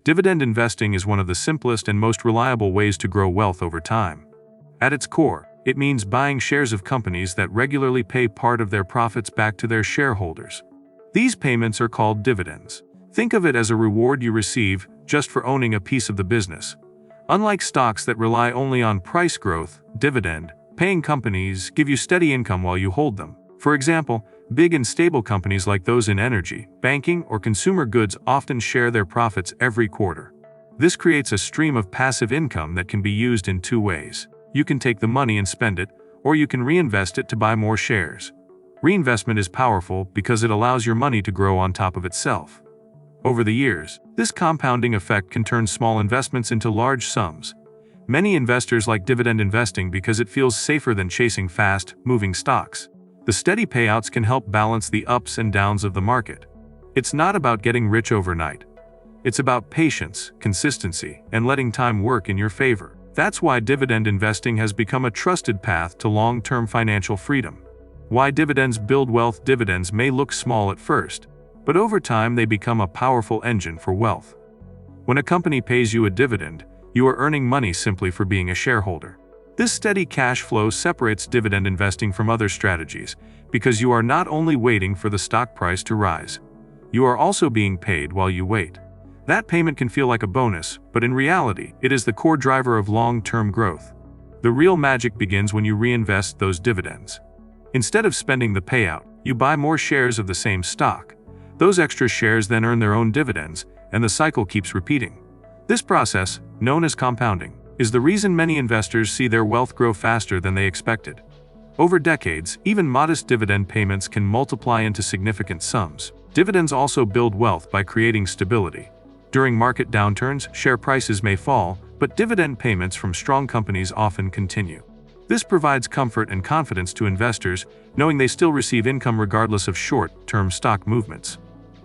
Dividend investing is one of the simplest and most reliable ways to grow wealth over time. At its core, it means buying shares of companies that regularly pay part of their profits back to their shareholders. These payments are called dividends. Think of it as a reward you receive just for owning a piece of the business. Unlike stocks that rely only on price growth, dividend-paying companies give you steady income while you hold them. For example, big and stable companies like those in energy, banking, or consumer goods often share their profits every quarter. This creates a stream of passive income that can be used in two ways. You can take the money and spend it, or you can reinvest it to buy more shares. Reinvestment is powerful because it allows your money to grow on top of itself. Over the years, this compounding effect can turn small investments into large sums. Many investors like dividend investing because it feels safer than chasing fast-moving stocks. The steady payouts can help balance the ups and downs of the market. It's not about getting rich overnight. It's about patience, consistency, and letting time work in your favor. That's why dividend investing has become a trusted path to long-term financial freedom. Why dividends build wealth. Dividends may look small at first, but over time they become a powerful engine for wealth. When a company pays you a dividend, you are earning money simply for being a shareholder. This steady cash flow separates dividend investing from other strategies because you are not only waiting for the stock price to rise, you are also being paid while you wait. That payment can feel like a bonus, but in reality, it is the core driver of long-term growth. The real magic begins when you reinvest those dividends. Instead of spending the payout, you buy more shares of the same stock. Those extra shares then earn their own dividends, and the cycle keeps repeating. This process, known as compounding, is the reason many investors see their wealth grow faster than they expected. Over decades, even modest dividend payments can multiply into significant sums. Dividends also build wealth by creating stability. During market downturns, share prices may fall, but dividend payments from strong companies often continue. This provides comfort and confidence to investors, knowing they still receive income regardless of short-term stock movements.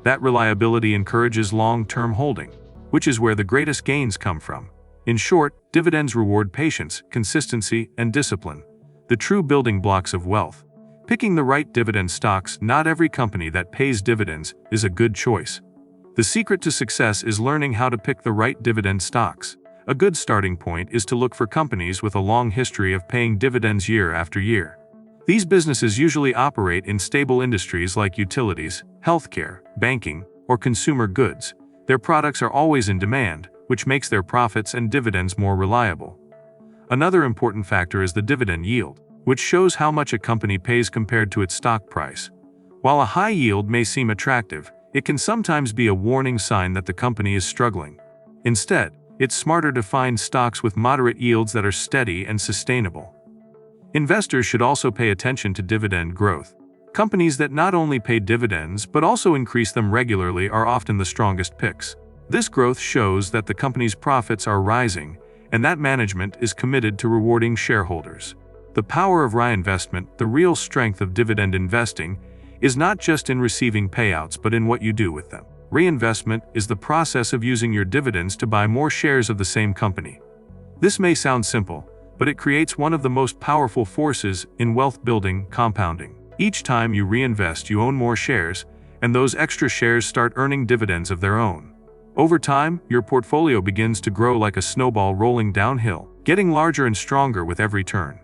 That reliability encourages long-term holding, which is where the greatest gains come from. In short, dividends reward patience, consistency, and discipline, the true building blocks of wealth. Picking the right dividend stocks. Not every company that pays dividends is a good choice. The secret to success is learning how to pick the right dividend stocks. A good starting point is to look for companies with a long history of paying dividends year after year. These businesses usually operate in stable industries like utilities, healthcare, banking, or consumer goods. Their products are always in demand, which makes their profits and dividends more reliable. Another important factor is the dividend yield, which shows how much a company pays compared to its stock price. While a high yield may seem attractive, it can sometimes be a warning sign that the company is struggling. Instead, it's smarter to find stocks with moderate yields that are steady and sustainable. Investors should also pay attention to dividend growth. Companies that not only pay dividends but also increase them regularly are often the strongest picks. This growth shows that the company's profits are rising and that management is committed to rewarding shareholders. The power of reinvestment, the real strength of dividend investing, is not just in receiving payouts but in what you do with them. Reinvestment is the process of using your dividends to buy more shares of the same company. This may sound simple, but it creates one of the most powerful forces in wealth building: compounding. Each time you reinvest, you own more shares, and those extra shares start earning dividends of their own. Over time, your portfolio begins to grow like a snowball rolling downhill, getting larger and stronger with every turn.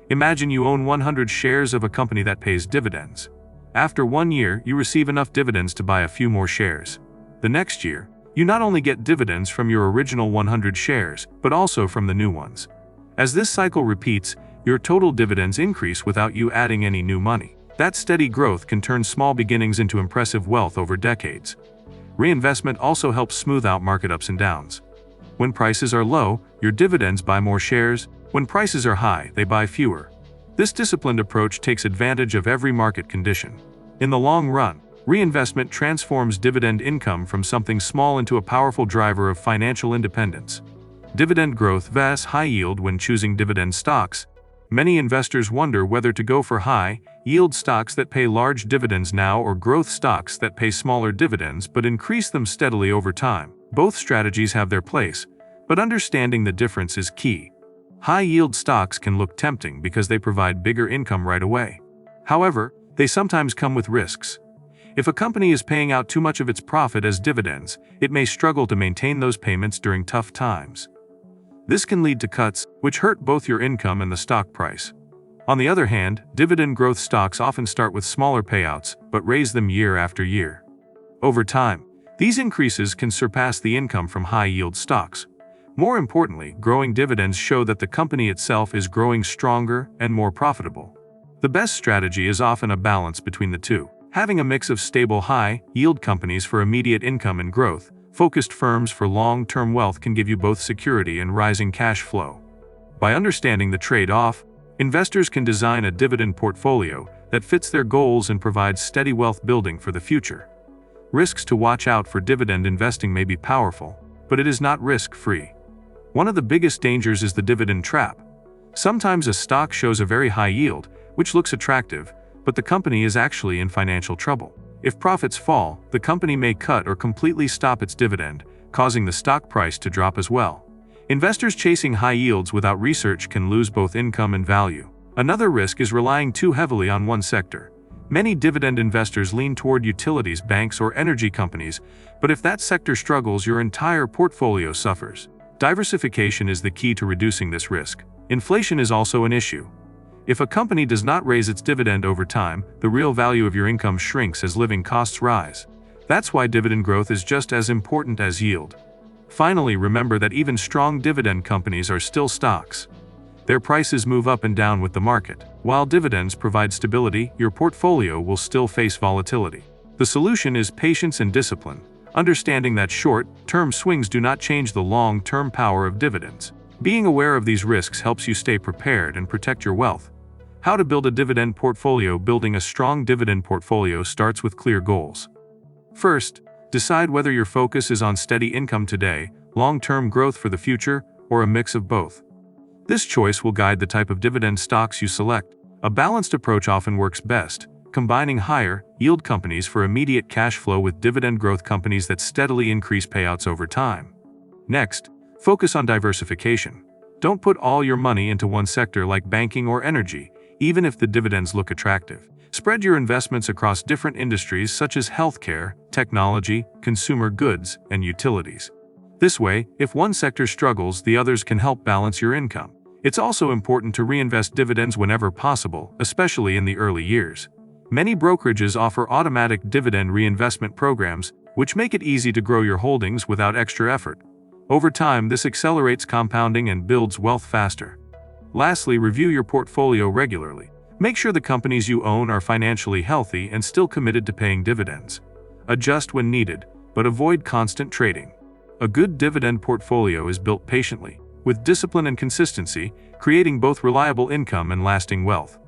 Imagine you own 100 shares of a company that pays dividends. After 1 year, you receive enough dividends to buy a few more shares. The next year, you not only get dividends from your original 100 shares, but also from the new ones. As this cycle repeats, your total dividends increase without you adding any new money. That steady growth can turn small beginnings into impressive wealth over decades. Reinvestment also helps smooth out market ups and downs. When prices are low, your dividends buy more shares. When prices are high, they buy fewer. This disciplined approach takes advantage of every market condition. In the long run, reinvestment transforms dividend income from something small into a powerful driver of financial independence. Dividend growth vs. high yield. When choosing dividend stocks, many investors wonder whether to go for high-yield stocks that pay large dividends now or growth stocks that pay smaller dividends but increase them steadily over time. Both strategies have their place, but understanding the difference is key. High-yield stocks can look tempting because they provide bigger income right away. However, they sometimes come with risks. If a company is paying out too much of its profit as dividends, it may struggle to maintain those payments during tough times. This can lead to cuts, which hurt both your income and the stock price. On the other hand, dividend growth stocks often start with smaller payouts, but raise them year after year. Over time, these increases can surpass the income from high-yield stocks. More importantly, growing dividends show that the company itself is growing stronger and more profitable. The best strategy is often a balance between the two. Having a mix of stable high-yield companies for immediate income and growth, focused firms for long-term wealth can give you both security and rising cash flow. By understanding the trade-off, investors can design a dividend portfolio that fits their goals and provides steady wealth building for the future. Risks to watch out for dividend investing may be powerful, but it is not risk-free. One of the biggest dangers is the dividend trap. Sometimes a stock shows a very high yield, which looks attractive, but the company is actually in financial trouble. If profits fall, the company may cut or completely stop its dividend, causing the stock price to drop as well. Investors chasing high yields without research can lose both income and value. Another risk is relying too heavily on one sector. Many dividend investors lean toward utilities, banks, or energy companies, but if that sector struggles, your entire portfolio suffers. Diversification is the key to reducing this risk. Inflation is also an issue. If a company does not raise its dividend over time, the real value of your income shrinks as living costs rise. That's why dividend growth is just as important as yield. Finally, remember that even strong dividend companies are still stocks. Their prices move up and down with the market. While dividends provide stability, your portfolio will still face volatility. The solution is patience and discipline, understanding that short-term swings do not change the long-term power of dividends. Being aware of these risks helps you stay prepared and protect your wealth. How to build a dividend portfolio. Building a strong dividend portfolio starts with clear goals. First, decide whether your focus is on steady income today, long-term growth for the future, or a mix of both. This choice will guide the type of dividend stocks you select. A balanced approach often works best, combining higher-yield companies for immediate cash flow with dividend growth companies that steadily increase payouts over time. Next, focus on diversification. Don't put all your money into one sector like banking or energy, even if the dividends look attractive. Spread your investments across different industries such as healthcare, technology, consumer goods, and utilities. This way, if one sector struggles, the others can help balance your income. It's also important to reinvest dividends whenever possible, especially in the early years. Many brokerages offer automatic dividend reinvestment programs, which make it easy to grow your holdings without extra effort. Over time, this accelerates compounding and builds wealth faster. Lastly, review your portfolio regularly. Make sure the companies you own are financially healthy and still committed to paying dividends. Adjust when needed, but avoid constant trading. A good dividend portfolio is built patiently, with discipline and consistency, creating both reliable income and lasting wealth.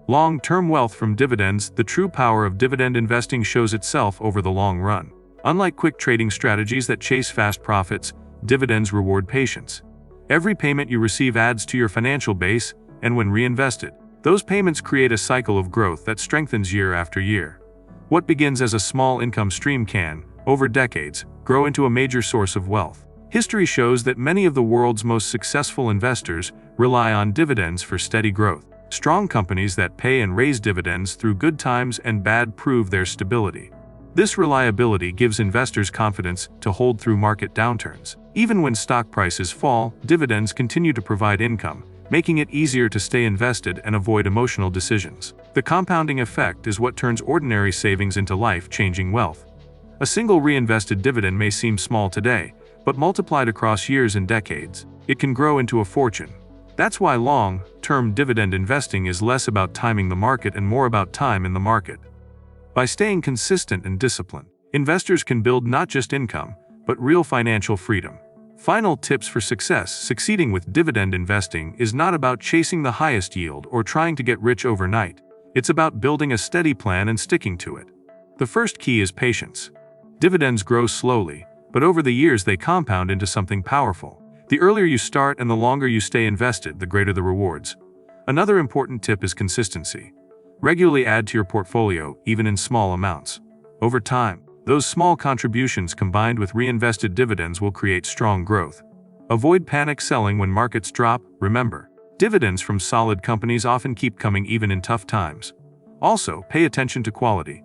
Long-term wealth from dividends. The true power of dividend investing shows itself over the long run. Unlike quick trading strategies that chase fast profits, dividends reward patience. Every payment you receive adds to your financial base, and when reinvested, those payments create a cycle of growth that strengthens year after year. What begins as a small income stream can, over decades, grow into a major source of wealth. History shows that many of the world's most successful investors rely on dividends for steady growth. Strong companies that pay and raise dividends through good times and bad prove their stability. This reliability gives investors confidence to hold through market downturns. Even when stock prices fall, dividends continue to provide income, making it easier to stay invested and avoid emotional decisions. The compounding effect is what turns ordinary savings into life-changing wealth. A single reinvested dividend may seem small today, but multiplied across years and decades, it can grow into a fortune. That's why long-term dividend investing is less about timing the market and more about time in the market. By staying consistent and disciplined, investors can build not just income, but real financial freedom. Final tips for success. Succeeding with dividend investing is not about chasing the highest yield or trying to get rich overnight. It's about building a steady plan and sticking to it. The first key is patience. Dividends grow slowly, but over the years they compound into something powerful. The earlier you start and the longer you stay invested, the greater the rewards. Another important tip is consistency. Regularly add to your portfolio, even in small amounts. Over time, those small contributions combined with reinvested dividends will create strong growth. Avoid panic selling when markets drop. Remember, dividends from solid companies often keep coming even in tough times. Also, pay attention to quality.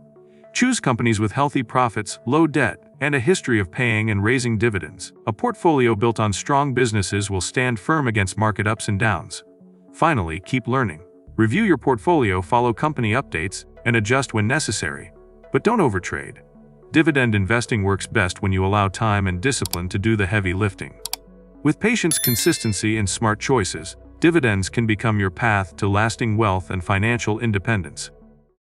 Choose companies with healthy profits, low debt, and a history of paying and raising dividends. A portfolio built on strong businesses will stand firm against market ups and downs. Finally, keep learning. Review your portfolio, follow company updates, and adjust when necessary. But don't overtrade. Dividend investing works best when you allow time and discipline to do the heavy lifting. With patience, consistency, and smart choices, dividends can become your path to lasting wealth and financial independence.